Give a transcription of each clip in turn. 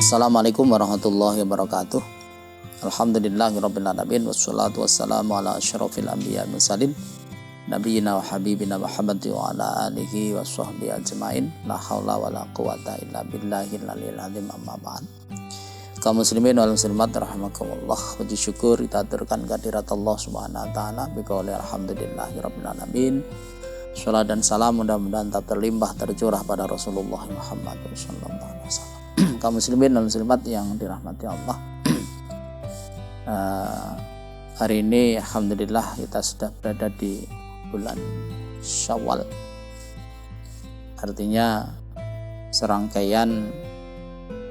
Assalamualaikum warahmatullahi wabarakatuh. Alhamdulillahirabbil alamin wassalatu wassalamu ala asyrofil anbiya wal mursalin nabiyina wa habibina Muhammad wa ala alihi wa sahbihi ajmain. La haula wala quwata illa billahil aliyil azim, amma ba'd. Kaum muslimin wal muslimat rahimakumullah, puji syukur kita aturkan kehadirat Allah Subhanahu wa taala biqauli alhamdulillahirabbil alamin. Salat dan salam mudah-mudahan tak terlimpah tercurah pada Rasulullah Muhammad sallallahu alaihi wasallam. Kaum muslimin dan muslimat yang dirahmati Allah, hari ini alhamdulillah kita sudah berada di bulan Syawal. Artinya serangkaian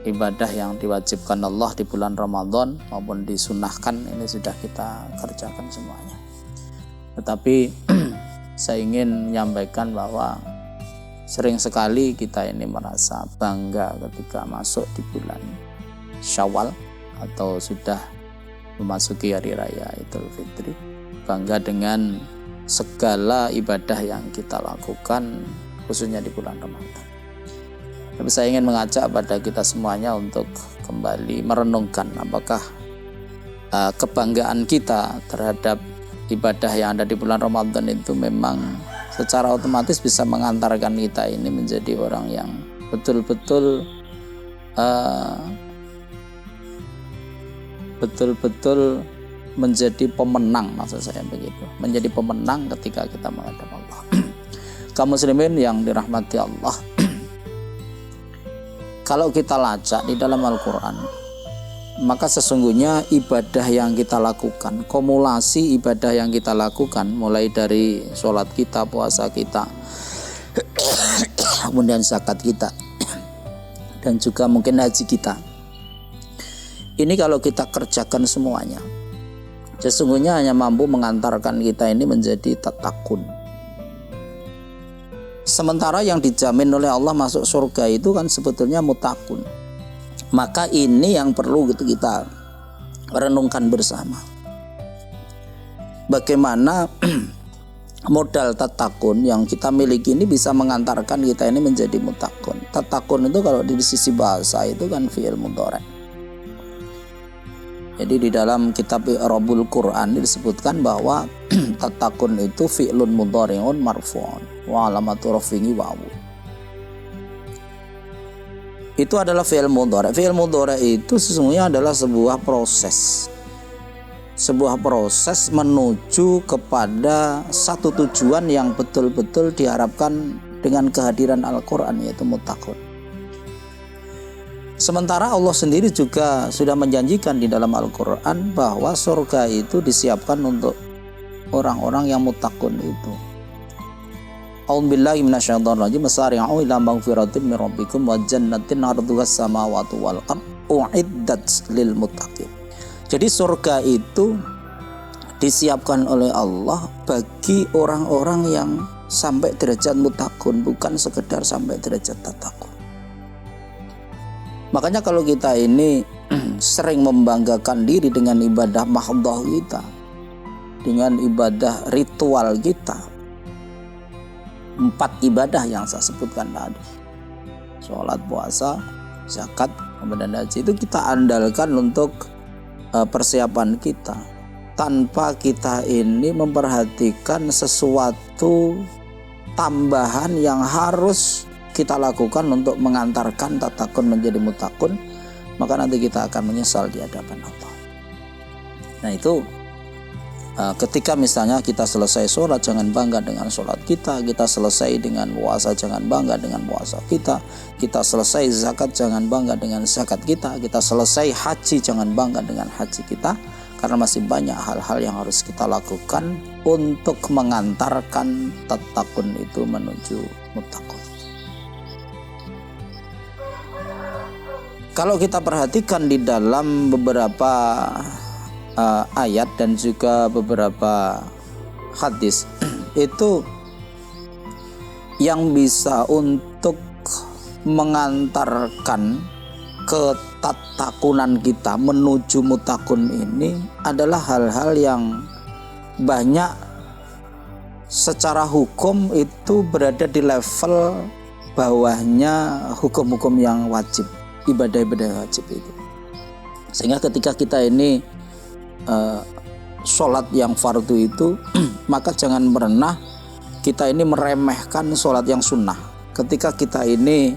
ibadah yang diwajibkan Allah di bulan Ramadan maupun disunahkan ini sudah kita kerjakan semuanya. Tetapi saya ingin menyampaikan bahwa sering sekali kita ini merasa bangga ketika masuk di bulan Syawal atau sudah memasuki hari raya Idul Fitri, bangga dengan segala ibadah yang kita lakukan khususnya di bulan Ramadan. Tapi saya ingin mengajak pada kita semuanya untuk kembali merenungkan apakah kebanggaan kita terhadap ibadah yang ada di bulan Ramadan itu memang secara otomatis bisa mengantarkan kita ini menjadi orang yang betul-betul menjadi pemenang, maksud saya begitu, menjadi pemenang ketika kita menghadap Allah. Kaum muslimin yang dirahmati Allah, kalau kita lacak di dalam Al-Quran, maka sesungguhnya ibadah yang kita lakukan, kumulasi ibadah yang kita lakukan, mulai dari sholat kita, puasa kita, kemudian zakat kita, dan juga mungkin haji kita, ini kalau kita kerjakan semuanya, sesungguhnya hanya mampu mengantarkan kita ini menjadi tatakun. Sementara yang dijamin oleh Allah masuk surga itu kan sebetulnya mutakun. Maka ini yang perlu kita renungkan bersama. Bagaimana modal tatakun yang kita miliki ini bisa mengantarkan kita ini menjadi mutakun. Tatakun itu kalau di sisi bahasa itu kan fi'il mudhari'. Jadi di dalam kitab I'rabul Quran disebutkan bahwa tatakun itu fi'lun mudhari'un marfu'un wa alamatu rafi'i wawu. Itu adalah fi'il mudhari'. Fi'il mudhari' itu sesungguhnya adalah sebuah proses menuju kepada satu tujuan yang betul-betul diharapkan dengan kehadiran Al-Quran, yaitu muttaqun. Sementara Allah sendiri juga sudah menjanjikan di dalam Al-Quran bahwa surga itu disiapkan untuk orang-orang yang muttaqun itu. A'udzubillahi minasyaitonir rajim. Masari'u ila maghfiratin min rabbikum wa jannatin 'arduhas samawati wal ardh u'iddat lil muttaqin. Jadi surga itu disiapkan oleh Allah bagi orang-orang yang sampai derajat muttaqun, bukan sekedar sampai derajat tatakun. Makanya kalau kita ini sering membanggakan diri dengan ibadah mahdhah kita, dengan ibadah ritual kita, 4 ibadah yang saya sebutkan tadi, sholat, puasa, zakat, kemudian haji, itu kita andalkan untuk persiapan kita, tanpa kita ini memperhatikan sesuatu tambahan yang harus kita lakukan untuk mengantarkan tatakun menjadi mutakun, maka nanti kita akan menyesal di hadapan Allah. Nah itu ketika misalnya kita selesai sholat, jangan bangga dengan sholat kita. Kita selesai dengan puasa, jangan bangga dengan puasa kita. Kita selesai zakat, jangan bangga dengan zakat kita. Kita selesai haji, jangan bangga dengan haji kita. Karena masih banyak hal-hal yang harus kita lakukan untuk mengantarkan tatakun itu menuju muttaqun. Kalau kita perhatikan di dalam beberapa ayat dan juga beberapa hadis, itu yang bisa untuk mengantarkan ketatakunan kita menuju mutakun ini adalah hal-hal yang banyak secara hukum itu berada di level bawahnya hukum-hukum yang wajib. ibadah-ibadah wajib itu. Sehingga ketika kita ini sholat yang fardu itu maka jangan pernah kita ini meremehkan sholat yang sunnah. Ketika kita ini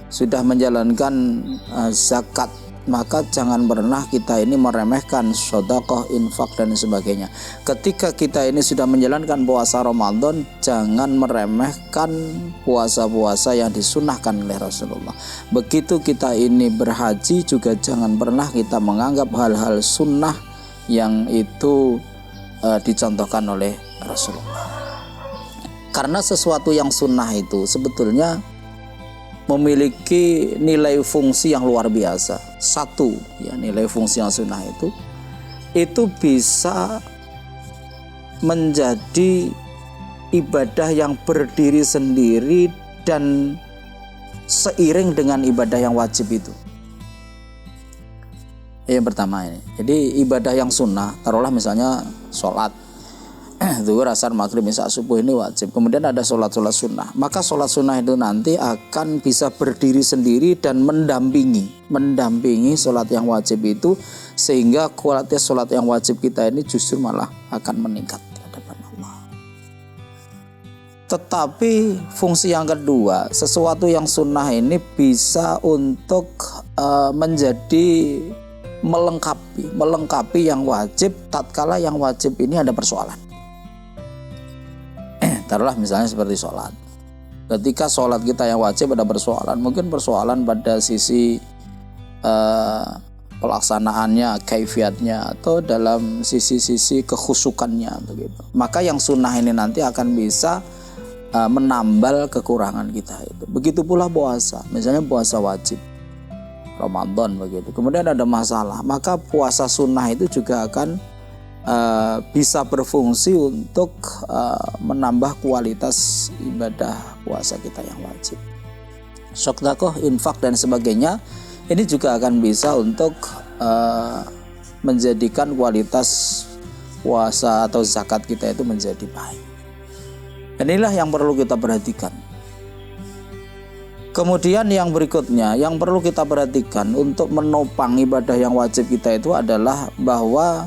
sudah menjalankan zakat, maka jangan pernah kita ini meremehkan sedekah, infak dan sebagainya. Ketika kita ini sudah menjalankan puasa Ramadan, jangan meremehkan puasa-puasa yang disunnahkan oleh Rasulullah. Begitu kita ini berhaji juga jangan pernah kita menganggap hal-hal sunnah yang itu dicontohkan oleh Rasulullah. Karena sesuatu yang sunnah itu sebetulnya memiliki nilai fungsi yang luar biasa. Satu, ya, nilai fungsi yang sunnah itu bisa menjadi ibadah yang berdiri sendiri dan seiring dengan ibadah yang wajib itu. Yang pertama ini. Jadi ibadah yang sunnah, taruhlah misalnya sholat zuhur, asar, maghrib, isya, subuh ini wajib. Kemudian ada sholat sunnah. Maka sholat sunnah itu nanti akan bisa berdiri sendiri dan mendampingi sholat yang wajib itu, sehingga kualitas sholat yang wajib kita ini justru malah akan meningkat di hadapan Allah. Tetapi fungsi yang kedua, sesuatu yang sunnah ini bisa untuk menjadi melengkapi yang wajib tatkala yang wajib ini ada persoalan. Taruhlah misalnya seperti sholat. Ketika sholat kita yang wajib ada persoalan, mungkin persoalan pada sisi pelaksanaannya, kaifiatnya, atau dalam sisi-sisi kekhusukannya begitu. Maka yang sunnah ini nanti akan bisa menambal kekurangan kita itu. Begitu pula puasa, misalnya puasa wajib Ramadan begitu. Kemudian ada masalah, maka puasa sunnah itu juga akan bisa berfungsi untuk menambah kualitas ibadah puasa kita yang wajib. Sedekah, infak dan sebagainya ini juga akan bisa untuk menjadikan kualitas puasa atau zakat kita itu menjadi baik. Dan inilah yang perlu kita perhatikan. Kemudian yang berikutnya yang perlu kita perhatikan untuk menopang ibadah yang wajib kita itu adalah bahwa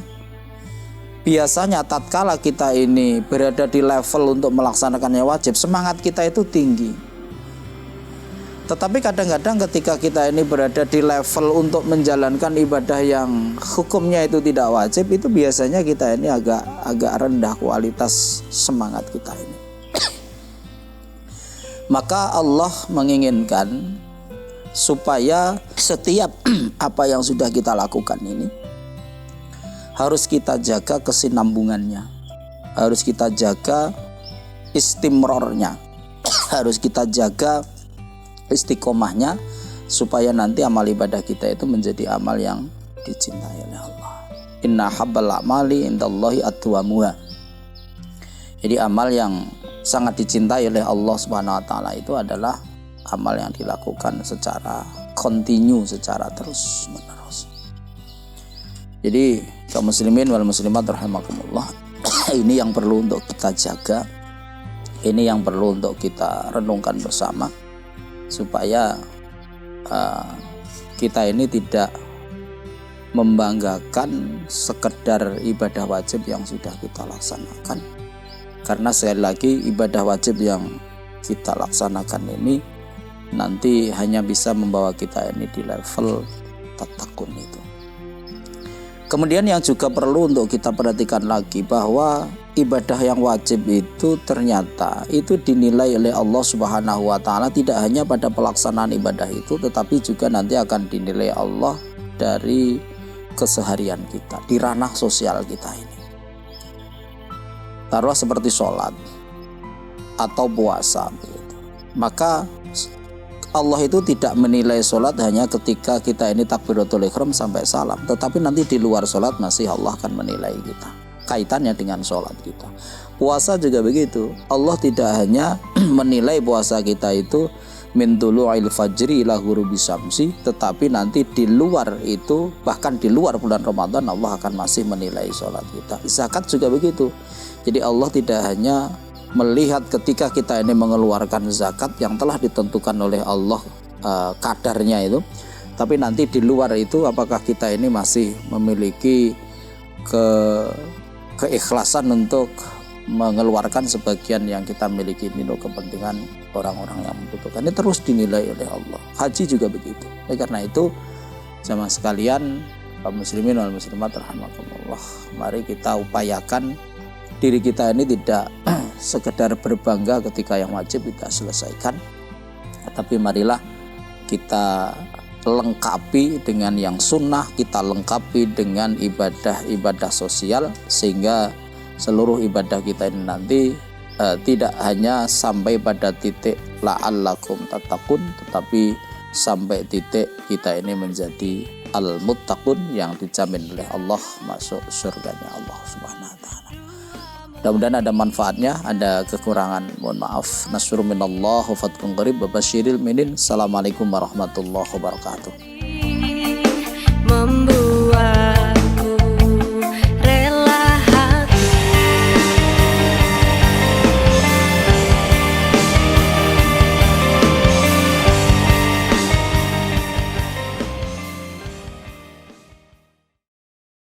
biasanya tatkala kita ini berada di level untuk melaksanakan yang wajib, semangat kita itu tinggi. Tetapi kadang-kadang ketika kita ini berada di level untuk menjalankan ibadah yang hukumnya itu tidak wajib, itu biasanya kita ini agak rendah kualitas semangat kita ini. Maka Allah menginginkan supaya setiap apa yang sudah kita lakukan ini harus kita jaga kesinambungannya, harus kita jaga istimrornya, harus kita jaga istiqomahnya, supaya nanti amal ibadah kita itu menjadi amal yang dicintai oleh Allah. Inna habbal a'mali indallahi adwamuha. Jadi amal yang sangat dicintai oleh Allah Subhanahu wa taala itu adalah amal yang dilakukan secara kontinu, secara terus menerus. Jadi kaum muslimin wal muslimat rahimakumullah, ini yang perlu untuk kita jaga, ini yang perlu untuk kita renungkan bersama, supaya kita ini tidak membanggakan sekedar ibadah wajib yang sudah kita laksanakan. Karena sekali lagi ibadah wajib yang kita laksanakan ini nanti hanya bisa membawa kita ini di level tatakun itu. Kemudian yang juga perlu untuk kita perhatikan lagi bahwa ibadah yang wajib itu ternyata itu dinilai oleh Allah Subhanahu wa taala tidak hanya pada pelaksanaan ibadah itu, tetapi juga nanti akan dinilai Allah dari keseharian kita, di ranah sosial kita ini. Taruh seperti sholat atau puasa begitu. Maka Allah itu tidak menilai sholat hanya ketika kita ini takbiratul ihram sampai salam, tetapi nanti di luar sholat masih Allah akan menilai kita, kaitannya dengan sholat kita. Puasa juga begitu. Allah tidak hanya menilai puasa kita itu min tulu'il fajri ila ghurubi syamsi, tetapi nanti di luar itu, bahkan di luar bulan Ramadan, Allah akan masih menilai sholat kita. Zakat juga begitu. Jadi Allah tidak hanya melihat ketika kita ini mengeluarkan zakat yang telah ditentukan oleh Allah kadarnya itu, Tapi nanti di luar itu apakah kita ini masih memiliki keikhlasan untuk mengeluarkan sebagian yang kita miliki untuk kepentingan orang-orang yang membutuhkan. Ini terus dinilai oleh Allah. Haji juga begitu. Karena itu jamaah sekalian, kaum muslimin wal muslimat rahimakumullah, mari kita upayakan diri kita ini tidak sekedar berbangga ketika yang wajib kita selesaikan, tapi marilah kita lengkapi dengan yang sunnah, kita lengkapi dengan ibadah-ibadah sosial, sehingga seluruh ibadah kita ini nanti tidak hanya sampai pada titik la'allakum tattaqun, tetapi sampai titik kita ini menjadi al-muttaqun yang dijamin oleh Allah masuk surganya Allah Subhanahu wa taala. Mudah-mudahan ada manfaatnya, ada kekurangan mohon maaf. Nasrun minallah wa fathun qarib wa basyiril mu'minin. Assalamualaikum warahmatullahi wabarakatuh.